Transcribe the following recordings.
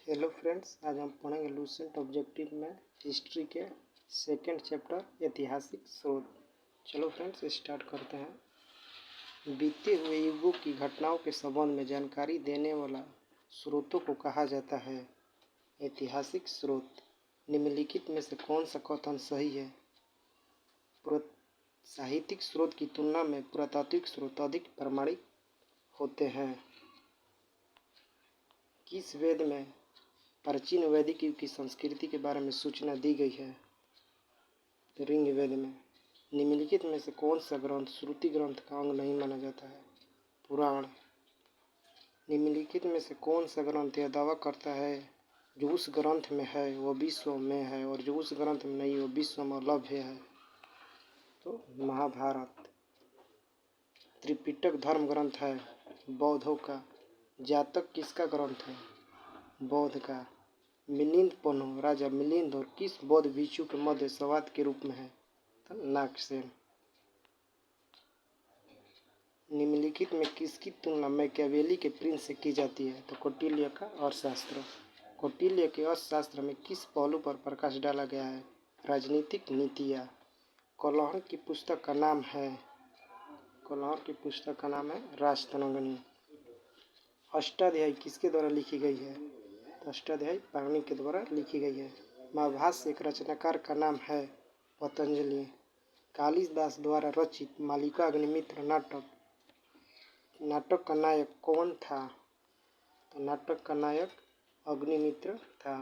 Hello friends, आज हम पढ़ेंगे लूसेंट ऑब्जेक्टिव में हिस्ट्री के सेकंड चैप्टर ऐतिहासिक स्रोत। चलो फ्रेंड्स स्टार्ट करते हैं। बीते हुए युगों की घटनाओं के संबंध में जानकारी देने वाला स्रोतों को कहा जाता है ऐतिहासिक स्रोत। निम्नलिखित में से कौन सा कथन सही है? साहित्यिक स्रोत की तुलना में पुरातात्विक स्रोत अधिक प्रामाणिक होते हैं। किस वेद में प्राचीन वैदिक युग की संस्कृति के बारे में सूचना दी गई है? ऋग्वेद में। निम्नलिखित में से कौन सा ग्रंथ श्रुति ग्रंथ का अंग नहीं माना जाता है? पुराण। निम्नलिखित में से कौन सा ग्रंथ यह दावा करता है जो उस ग्रंथ में है वह विश्व में है और जो उस ग्रंथ में नहीं वह विश्व में लभ्य है? तो महाभारत। त्रिपिटक धर्म ग्रंथ है बौद्धों का। जातक किसका ग्रंथ है? बौद्ध का। मिलिंद पन्नु राजा मिलिंद और किस बौद्ध भिक्षु के मध्य संवाद के रूप में है? तो नागसेन। निम्नलिखित में किसकी तुलना मैकियावेली के प्रिंस से की जाती है? तो कौटिल्य का अर्थशास्त्र। कौटिल्य के अर्थशास्त्र में किस पहलू पर प्रकाश डाला गया है? राजनीतिक नीतियाँ। कलहर की पुस्तक का नाम है राजतरंगिणी। अष्टाध्यायी किसके द्वारा लिखी गई है? तो अष्टाध्यायी पाणिनि के द्वारा लिखी गई है। महाभाष्य एक रचनाकार का नाम है पतंजलि। कालिदास द्वारा रचित मालिका अग्निमित्र नाटक का नायक कौन था? तो नाटक का नायक अग्निमित्र था।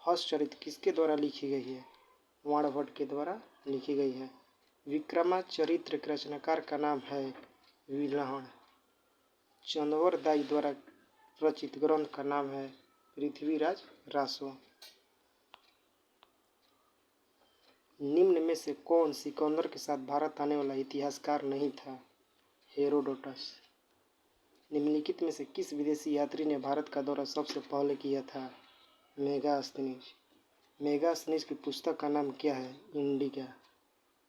हर्षचरित किसके द्वारा लिखी गई है? वाणभट्ट के द्वारा लिखी गई है। विक्रमाचरित्र के रचनाकार का नाम है विल्हण। चंद्रवरदाई द्वारा रचित ग्रंथ का नाम है पृथ्वीराज रासो। निम्न में से कौन सिकंदर के साथ भारत आने वाला इतिहासकार नहीं था? हेरोडोटस। निम्नलिखित में से किस विदेशी यात्री ने भारत का दौरा सबसे पहले किया था? मेगास्थनीज। मेगास्थनीज की पुस्तक का नाम क्या है? इंडिका।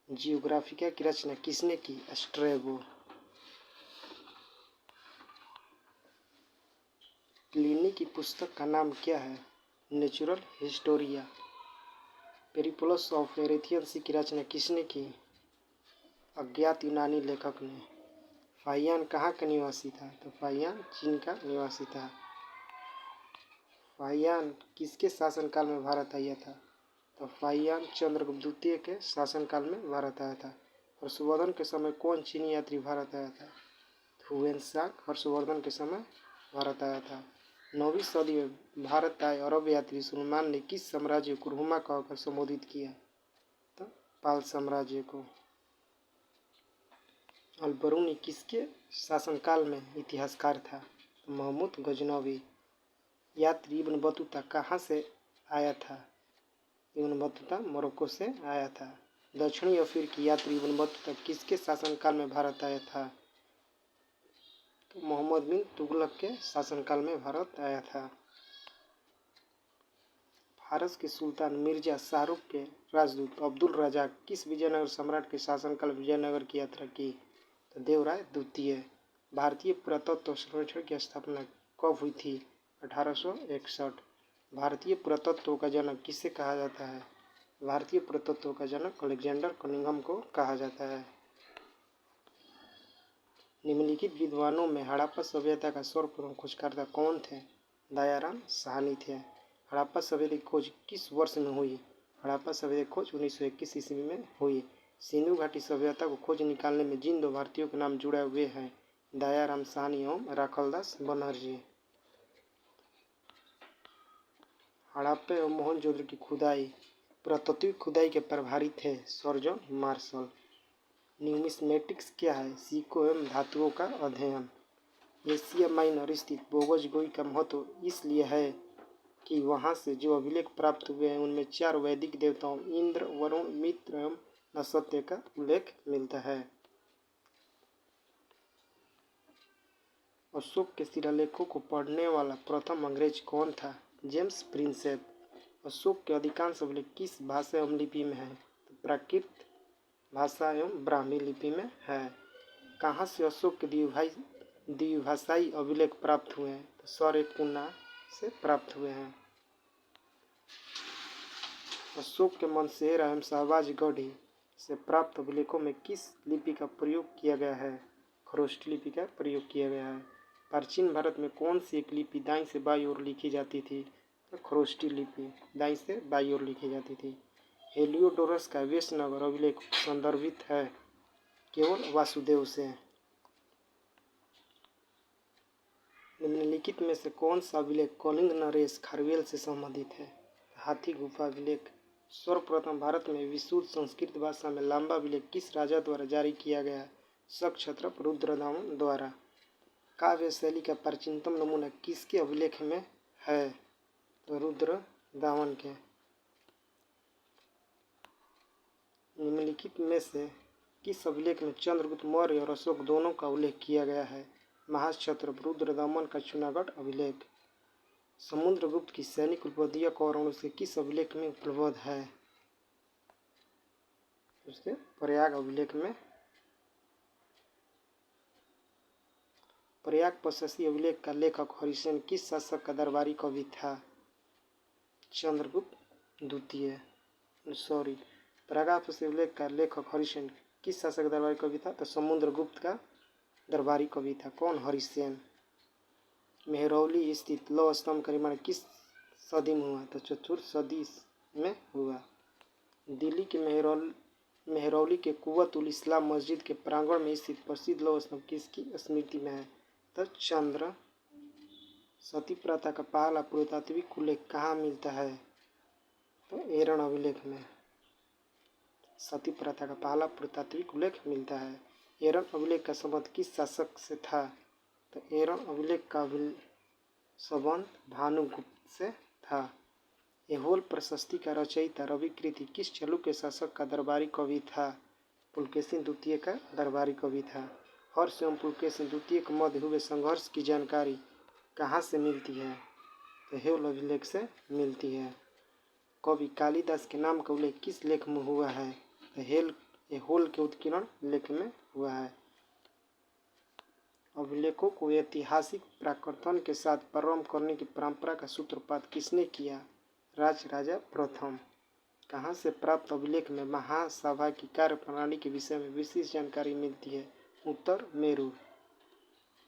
जियोग्राफिका की रचना किसने की? स्ट्रैबो। प्लिनी की पुस्तक का नाम क्या है? Natural Historia. पेरिप्लस ऑफ एरेथियन सी की रचना किसने की? अज्ञात यूनानी लेखक ने। फाहियान कहाँ का निवासी था? तो फाहियान चीन का निवासी था। फाहियान किसके शासनकाल में भारत आया था? तो फाहियान चंद्रगुप्त द्वितीय के शासनकाल में भारत आया था। हर्षवर्धन के समय कौन चीनी यात्री भारत आया था? हुएनसांग हर्षवर्धन के समय भारत आया था। 9वीं सदी में भारत आए अरब यात्री सुलेमान ने किस साम्राज्य को रुहुमा कहकर संबोधित किया? तो पाल साम्राज्य को। अल-बरूनी किसके शासनकाल में इतिहासकार था? महमूद गजनवी। यात्री इब्न बतूता कहाँ से आया था? इब्न बतूता मोरक्को से आया था। दक्षिणी अफ्रीकी यात्री इब्न बतूता किसके शासनकाल में भारत आया था? तो मोहम्मद बिन तुगलक के शासनकाल में भारत आया था। फारस के सुल्तान मिर्जा शाहरुख के राजदूत अब्दुल रज़ाक किस विजयनगर सम्राट के शासनकाल में विजयनगर की यात्रा की? तो देवराय द्वितीय। भारतीय पुरातत्व सर्वेक्षण की स्थापना कब हुई थी? 1861। भारतीय पुरातत्व का जनक किसे कहा जाता है? भारतीय पुरातत्व का जनक अलेक्जेंडर कनिंघम को कहा जाता है। निम्नलिखित विद्वानों में हड़प्पा सभ्यता का सर्वप्रथम खोजकर्ता कौन थे? दयाराम साहनी थे। हड़प्पा सभ्यता की खोज किस वर्ष में हुई? हड़प्पा सभ्यता की खोज 1921 ईस्वी में हुई। सिंधु घाटी सभ्यता को खोज निकालने में जिन दो भारतीयों के नाम जुड़े हुए हैं दयाराम साहनी एवं राखलदास बनर्जी। हड़प्पा एवं मोहनजोदड़ो की खुदाई पुरातात्विक खुदाई के प्रभारी थे सर जॉन मार्शल। न्यूमिस्मेटिक्स क्या है? सिक्कों एवं धातुओं का अध्ययन। एशिया माइनर स्थित बोगोज का महत्व इसलिए है कि वहाँ से जो अभिलेख प्राप्त हुए हैं उनमें 4 वैदिक देवताओं इंद्र, वरुण, मित्र एवं नक्षत्र का उल्लेख मिलता है। अशोक के शिलालेखों को पढ़ने वाला प्रथम अंग्रेज कौन था? James Prinsep. अशोक के अधिकांश अभिलेख किस भाषा एवं लिपि में है? तो प्राकृत भाषा एवं ब्राह्मी लिपि में है। कहाँ से अशोक के द्विभाषाई अभिलेख प्राप्त हुए हैं? तो सरपुना से प्राप्त हुए हैं। अशोक के मनसेर एवं शाहबाज गढ़ी से प्राप्त अभिलेखों में किस लिपि का प्रयोग किया गया है? खरोष्टी लिपि का प्रयोग किया गया है। प्राचीन भारत में कौन सी एक लिपि दाईं से बाईं ओर लिखी जाती थी? तो खरोष्टी लिपि दाईं से बाईं ओर लिखी जाती थी। हेलियोडोरस का वेशनगर अभिलेख संदर्भित है केवल वासुदेव से। निम्नलिखित में से कौन सा अभिलेख कलिंग नरेश खारवेल से संबंधित है? हाथी गुफा अभिलेख। सर्वप्रथम भारत में विशुद्ध संस्कृत भाषा में लांबा अभिलेख किस राजा द्वारा जारी किया गया? शक क्षत्रप रुद्रदामन द्वारा। काव्य शैली का प्राचीनतम नमूना किसके अभिलेख में है? तो रुद्रदामन के। निम्नलिखित में से किस अभिलेख में चंद्रगुप्त मौर्य और अशोक दोनों का उल्लेख किया गया है? महाक्षत्रप रुद्रदामन का जूनागढ़ अभिलेख। समुद्रगुप्त की सैनिक उपाधियां कौरवों से किस अभिलेख में उपलब्ध है? उसके प्रयाग अभिलेख में। प्रयाग प्रशस्ति अभिलेख का लेखक हरिसेन किस शासक का दरबारी कवि था? चंद्रगुप्त द्वितीय। प्रयाग प्रशस्ति अभिलेख का लेखक हरिसेन किस शासक का दरबारी कवि था? तो समुद्रगुप्त का दरबारी कवि था। कौन? हरिसेन। मेहरौली स्थित लौह स्तंभ का निर्माण किस सदी में हुआ? तो चतुर्थ सदी में हुआ। दिल्ली के मेहरौली के कुव्वत उल इस्लाम मस्जिद के प्रांगण में स्थित प्रसिद्ध लौह स्तंभ किसकी स्मृति में है? तो चंद्र। सती प्रथा का पहला पुरातात्विक उल्लेख कहाँ मिलता है? तो एरन अभिलेख में। सती प्रथा का पहला पुरातात्विक उल्लेख मिलता है। एरन अभिलेख का संबंध किस शासक से था? तो एरन अभिलेख का संबंध भानुगुप्त से था। ऐहोल प्रशस्ति का रचयिता रविकृति किस चालुक्य शासक का दरबारी कवि था? पुलकेशिन द्वितीय का दरबारी कवि था। हर्ष एवं पुलकेशिन द्वितीय के मध्य हुए संघर्ष की जानकारी कहाँ से मिलती है? तो ऐहोल अभिलेख से मिलती है। कवि कालिदास के नाम का उल्लेख किस लेख में हुआ है? तो ऐहोल के उत्कीर्ण लेख में हुआ है। अभिलेखों को ऐतिहासिक प्राकथन के साथ प्रारंभ करने की परंपरा का सूत्रपात किसने किया? राजा प्रथम। कहाँ से प्राप्त अभिलेख में महासभा की कार्यप्रणाली के विषय में विशेष जानकारी मिलती है? उत्तर मेरू।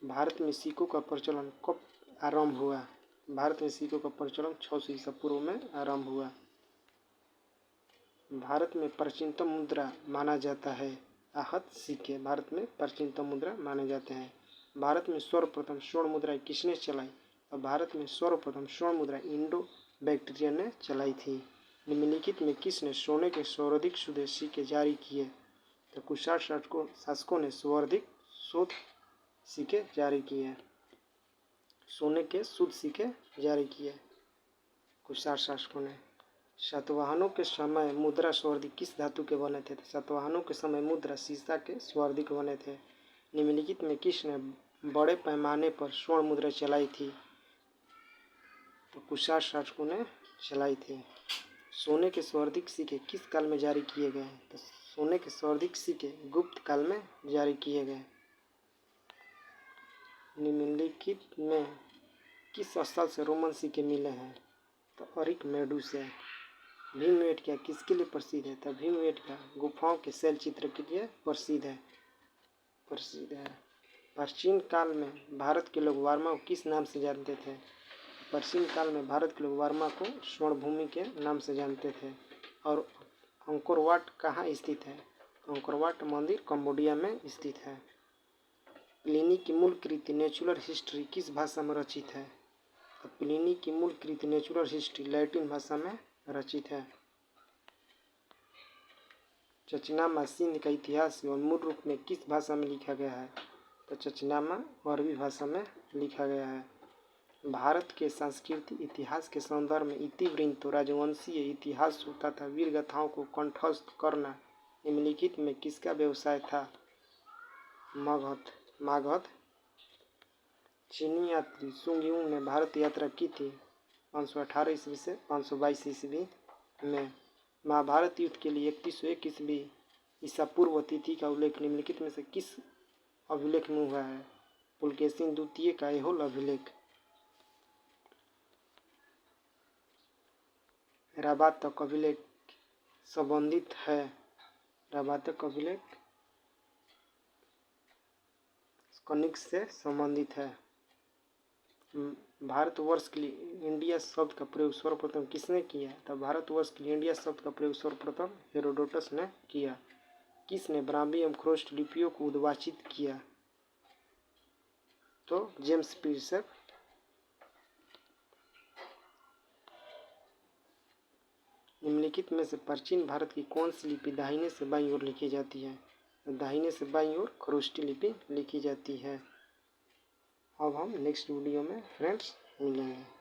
भारत में सिक्कों का प्रचलन कब आरंभ हुआ? भारत में सिक्कों का प्रचलन 600 ईसा पूर्व में आरंभ हुआ। भारत में प्राचीनतम मुद्रा माना जाता है आहत सिक्के। भारत में प्राचीनतम मुद्रा माने जाते हैं। भारत में सर्वप्रथम स्वर्ण मुद्रा किसने चलाई? और भारत में सर्वप्रथम स्वर्ण मुद्रा इंडो बैक्टीरियन ने चलाई थी। निम्नलिखित में किसने सोने के सर्वाधिक शुद्ध सिक्के जारी किए? तो कुषाण शासकों ने सर्वाधिक शुद्ध सिक्के जारी किए। सोने के शुद्ध सिक्के जारी किए कुषाण शासकों ने। सातवाहनों के समय मुद्रा सर्वाधिक किस धातु के बने थे? सातवाहनों के समय मुद्रा सीसा के सर्वाधिक बने थे। निम्नलिखित में किसने बड़े पैमाने पर स्वर्ण मुद्रा चलाई थी? तो कुषाण शासकों ने चलाई थी। सोने के सर्वाधिक सिक्के किस काल में जारी किए गए? तो सोने के सर्वाधिक सिक्के गुप्त काल में जारी किए गए। निम्नलिखित में किस स्थल से रोमन सिक्के मिले हैं? तो अरिकमेडू से। भीमबेटका किसके लिए प्रसिद्ध है? तो भीमबेटका गुफाओं के शैल चित्र के लिए प्रसिद्ध है। प्राचीन काल में भारत के लोग वर्मा को किस नाम से जानते थे? प्राचीन काल में भारत के लोग वर्मा को स्वर्ण भूमि के नाम से जानते थे। और अंकोर वाट कहाँ स्थित है? अंकोर वाट मंदिर कंबोडिया में स्थित है। प्लिनी की मूल कृति नेचुरल हिस्ट्री किस भाषा में रचित है? तो प्लिनी की मूल कृति नेचुरल हिस्ट्री लैटिन भाषा में रचित है। चचनामा सिंध का इतिहास एवं मूल रूप में किस भाषा में लिखा गया है? तो चचनामा अरबी भाषा में लिखा गया है। भारत के सांस्कृतिक इतिहास के संदर्भ में इतिवृत्त राजवंशीय इतिहास तथा वीर गाथाओं को कंठस्थ करना निम्नलिखित में किसका व्यवसाय था? मागध। चीनी यात्री सुंगयुंग ने भारत यात्रा की थी 518 ईस्वी से 522 ईस्वी में। महाभारत युद्ध के लिए 3101 ईस्वी ईसा पूर्व तिथि का उल्लेख निम्नलिखित में से किस अभिलेख में हुआ है? पुलकेशिन द्वितीय का ऐहोल अभिलेख। राबात तक अभिलेख संबंधित है। राबातक अभिलेख कनिष्क से संबंधित है। भारतवर्ष के लिए इंडिया शब्द का प्रयोग सर्वप्रथम किसने किया? तो भारतवर्ष के लिए इंडिया शब्द का प्रयोग सर्वप्रथम हेरोडोटस ने किया। किसने ब्राह्मी एवं ख्रोष्ट लिपियों को उद्भाषित किया? तो जेम्स पीर्सर। निम्नलिखित में से प्राचीन भारत की कौन सी लिपि दाहिने से बाईं ओर लिखी जाती है? दाहिने से बाईं ओर ख्रोष्टी लिपि लिखी जाती है। अब हम नेक्स्ट वीडियो में फ्रेंड्स मिलेंगे।